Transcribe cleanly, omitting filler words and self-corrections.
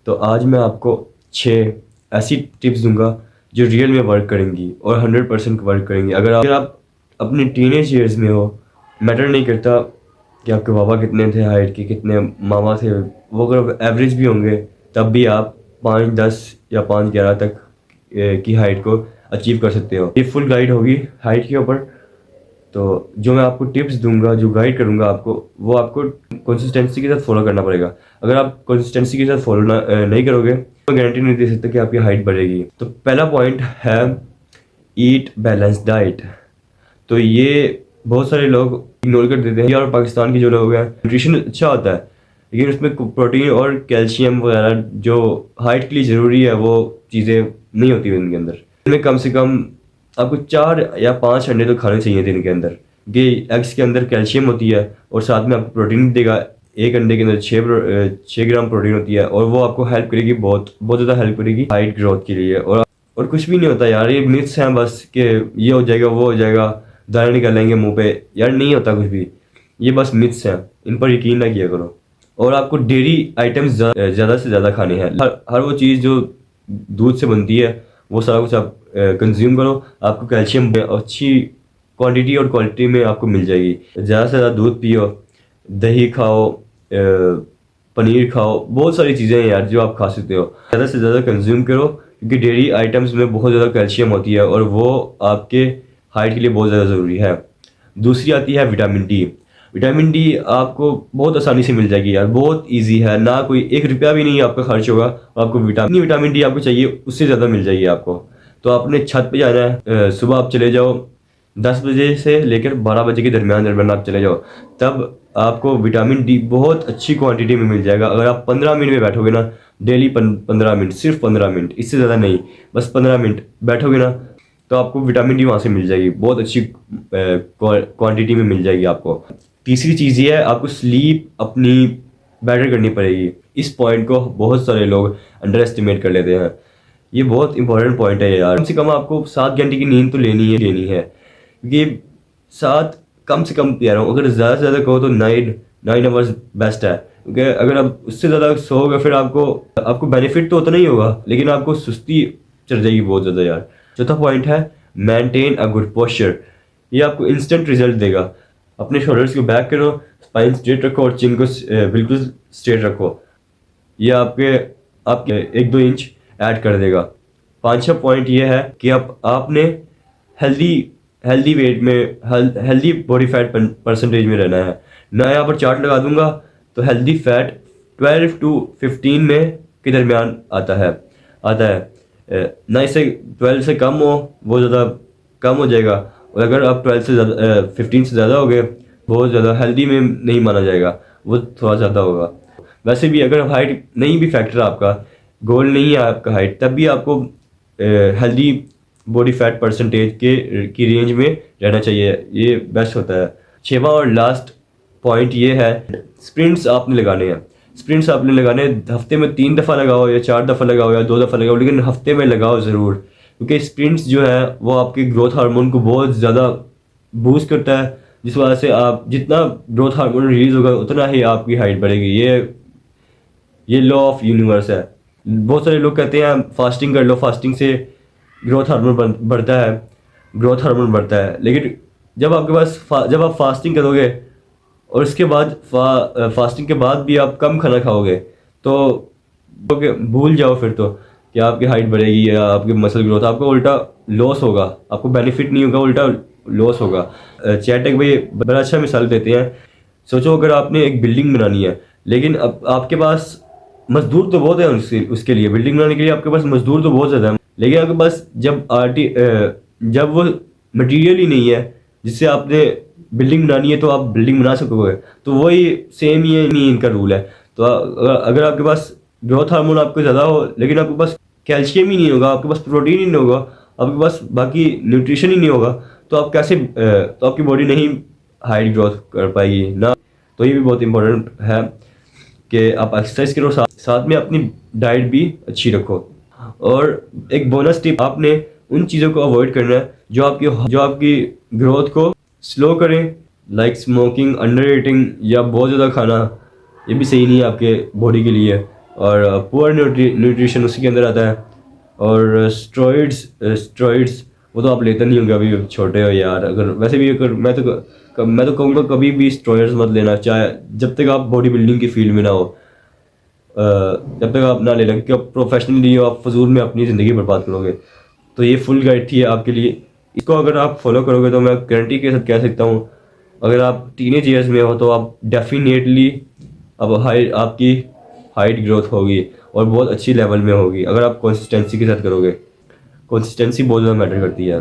तो आज मैं आपको 6 ऐसी टिप्स दूंगा जो रियल में वर्क करेंगी और 100% वर्क करेंगी। अगर आप अपने टीनेज ईयर्स में हो, मैटर नहीं करता कि आपके पापा कितने थे हाइट के, कितने मामा थे, वो अगर एवरेज भी होंगे तब भी आप 5'10" या 5'11" तक की हाइट को अचीव कर सकते हो। ये फुल गाइड होगी हाइट के ऊपर। तो जो मैं आपको टिप्स दूंगा, जो गाइड करूंगा आपको, वो आपको कंसिस्टेंसी के साथ फॉलो करना पड़ेगा। अगर आप कंसिस्टेंसी के साथ फॉलो नहीं करोगे तो गारंटी नहीं दे सकते कि आपकी हाइट बढ़ेगी। तो पहला पॉइंट है ईट बैलेंस डाइट। तो ये बहुत सारे लोग इग्नोर कर देते हैं। और पाकिस्तान के जो लोग हैं, न्यूट्रिशन अच्छा होता है लेकिन उसमें प्रोटीन और कैल्शियम वगैरह जो हाइट के लिए ज़रूरी है वो चीज़ें नहीं होती उनके अंदर। इनमें कम से कम आपको 4 या 5 अंडे तो खाने चाहिए दिन के अंदर, कि एग्स के अंदर कैल्शियम होती है और साथ में आपको प्रोटीन भी देगा। एक अंडे के अंदर 6 ग्राम प्रोटीन होती है और वो आपको हेल्प करेगी, बहुत बहुत ज़्यादा हेल्प करेगी हाइट ग्रोथ के लिए। और कुछ भी नहीं होता यार, ये मिथ्स हैं बस कि ये हो जाएगा वो हो जाएगा, दाने निकलेंगे मुंह पे। यार नहीं होता कुछ भी, ये बस मिथ्स हैं, इन पर यकीन ना किया करो। और आपको डेयरी आइटम्स ज़्यादा से ज़्यादा खाने हैं। हर वो चीज़ जो दूध से बनती है वो सारा कुछ आप कंज्यूम करो। आपको कैल्शियम अच्छी क्वांटिटी और क्वालिटी में आपको मिल जाएगी। ज़्यादा से ज़्यादा दूध पियो, दही खाओ, पनीर खाओ, बहुत सारी चीज़ें हैं यार जो आप खा सकते हो। ज़्यादा से ज़्यादा कंज्यूम करो क्योंकि डेयरी आइटम्स में बहुत ज़्यादा कैल्शियम होती है और वो आपके हाइट के लिए बहुत ज़्यादा ज़रूरी है। दूसरी आती है विटामिन डी। विटामिन डी आपको बहुत आसानी से मिल जाएगी यार, बहुत इजी है, ना कोई 1 रुपया भी नहीं आपका खर्च होगा। आपको विटामिन डी आपको चाहिए उससे ज़्यादा मिल जाएगी आपको। तो आपने छत पे जाना है, सुबह आप चले जाओ 10 बजे से लेकर 12 बजे के दरमियान आप चले जाओ, तब आपको विटामिन डी बहुत अच्छी क्वांटिटी में मिल जाएगा। अगर आप 15 मिनट में बैठोगे ना, डेली 15 मिनट, सिर्फ 15 मिनट, इससे ज़्यादा नहीं, बस 15 मिनट बैठोगे ना, तो आपको विटामिन डी वहाँ से मिल जाएगी, बहुत अच्छी क्वांटिटी में मिल जाएगी आपको। तीसरी चीज़ ये है, आपको स्लीप अपनी बेटर करनी पड़ेगी। इस पॉइंट को बहुत सारे लोग अंडर एस्टिमेट कर लेते हैं। ये बहुत इंपॉर्टेंट पॉइंट है यार। कम से कम आपको 7 घंटे की नींद तो लेनी है क्योंकि 7 कम से कम कह रहा हूँ, अगर ज़्यादा से ज़्यादा कहो तो 9 आवर्स बेस्ट है। क्योंकि अगर आप उससे ज़्यादा सोओगे फिर आपको बेनिफिट तो उतना ही होगा लेकिन आपको सुस्ती चढ़ जाएगी बहुत ज़्यादा यार। चौथा पॉइंट है मेंटेन अ गुड पोस्चर। ये आपको इंस्टेंट रिजल्ट देगा। अपने शोल्डर्स को बैक करो, स्पाइन स्ट्रेट रखो और चिन को बिल्कुल स्ट्रेट रखो। ये आपके 1-2 इंच ऐड कर देगा। 5-6 पॉइंट ये है कि आपने हेल्दी वेट में, हेल्दी बॉडी फैट परसेंटेज में रहना है। मैं यहाँ पर चार्ट लगा दूंगा तो हेल्दी फैट 12 to 15 में के दरमियान आता है। ना इससे 12 से कम हो, वो ज़्यादा कम हो जाएगा, और अगर आप 12 से ज़्यादा 15 से ज़्यादा हो गए, बहुत ज़्यादा हेल्दी में नहीं माना जाएगा, वो थोड़ा ज़्यादा होगा। वैसे भी अगर हाइट नहीं भी फैक्टर आपका गोल नहीं है आपका हाइट, तब भी आपको हेल्दी बॉडी फैट परसेंटेज की रेंज में रहना चाहिए, ये बेस्ट होता है। 6वां और लास्ट पॉइंट ये है, स्प्रिंट्स आपने लगाने हैं। स्प्रिंट्स आपने लगाने हफ्ते में 3 दफ़ा लगाओ या 4 दफ़ा लगाओ या 2 दफ़ा लगाओ, लेकिन हफ्ते में लगाओ ज़रूर, क्योंकि स्प्रिंट्स जो है वो आपके ग्रोथ हार्मोन को बहुत ज़्यादा बूस्ट करता है, जिस वजह से आप जितना ग्रोथ हार्मोन रिलीज होगा उतना ही आपकी हाइट बढ़ेगी। ये लॉ ऑफ यूनिवर्स है। बहुत सारे लोग कहते हैं फास्टिंग कर लो, फास्टिंग से ग्रोथ हार्मोन बढ़ता है, लेकिन जब आप फास्टिंग करोगे और उसके बाद फास्टिंग के बाद भी आप कम खाना खाओगे तो भूल जाओ फिर तो कि आपकी हाइट बढ़ेगी या आपकी मसल ग्रोथ, आपको उल्टा लॉस होगा, आपको बेनिफिट नहीं होगा, उल्टा लॉस होगा। चैटेक भाई बड़ा अच्छा मिसाल देते हैं। सोचो अगर आपने एक बिल्डिंग बनानी है, लेकिन अब आपके पास मजदूर तो बहुत है, उसके लिए बिल्डिंग बनाने के लिए आपके पास मजदूर तो बहुत ज़्यादा है, लेकिन आपके पास जब वो मटेरियल ही नहीं है जिससे आपने बिल्डिंग बनानी है तो आप बिल्डिंग बना सकोगे। तो वही सेम ही नहीं इनका रूल है। तो अगर आपके पास ग्रोथ हार्मोन आपको ज़्यादा हो लेकिन आपके पास कैल्शियम ही नहीं होगा, आपके पास प्रोटीन ही नहीं होगा, आपके पास बाकी न्यूट्रिशन ही नहीं होगा, तो आप कैसे तो आपकी बॉडी नहीं हाइट ग्रोथ कर पाएगी ना। तो ये भी बहुत इंपॉर्टेंट है कि आप एक्सरसाइज करो, साथ में अपनी डाइट भी अच्छी रखो। और एक बोनस टिप, आपने उन चीज़ों को अवॉइड करना है जो आपकी ग्रोथ को स्लो करें, लाइक स्मोकिंग, अंडर ईटिंग या बहुत ज़्यादा खाना। ये भी सही नहीं है आपके बॉडी के लिए। और पुअर न्यूट्रिशन उसी के अंदर आता है। और स्ट्रॉइड्स वो तो आप लेते नहीं होंगे, अभी छोटे हो यार। अगर वैसे भी अगर मैं तो कहूँगा कभी भी स्ट्रॉइड्स मत लेना, चाहे जब तक आप बॉडी बिल्डिंग की फील्ड में ना हो, जब तक आप ना ले लें, क्योंकि आप प्रोफेशनली हो, आप फजूल में अपनी ज़िंदगी बर्बाद करोगे। तो ये फुल गाइड थी आपके लिए, इसको अगर आप फॉलो करोगे तो मैं गारंटी के साथ कह सकता हूँ, अगर आप टीनेज ईयर्स में हो तो आप डेफिनेटली अब आपकी हाइट ग्रोथ होगी और बहुत अच्छी लेवल में होगी, अगर आप कंसिस्टेंसी के साथ करोगे। कंसिस्टेंसी बहुत ज़्यादा मैटर करती है।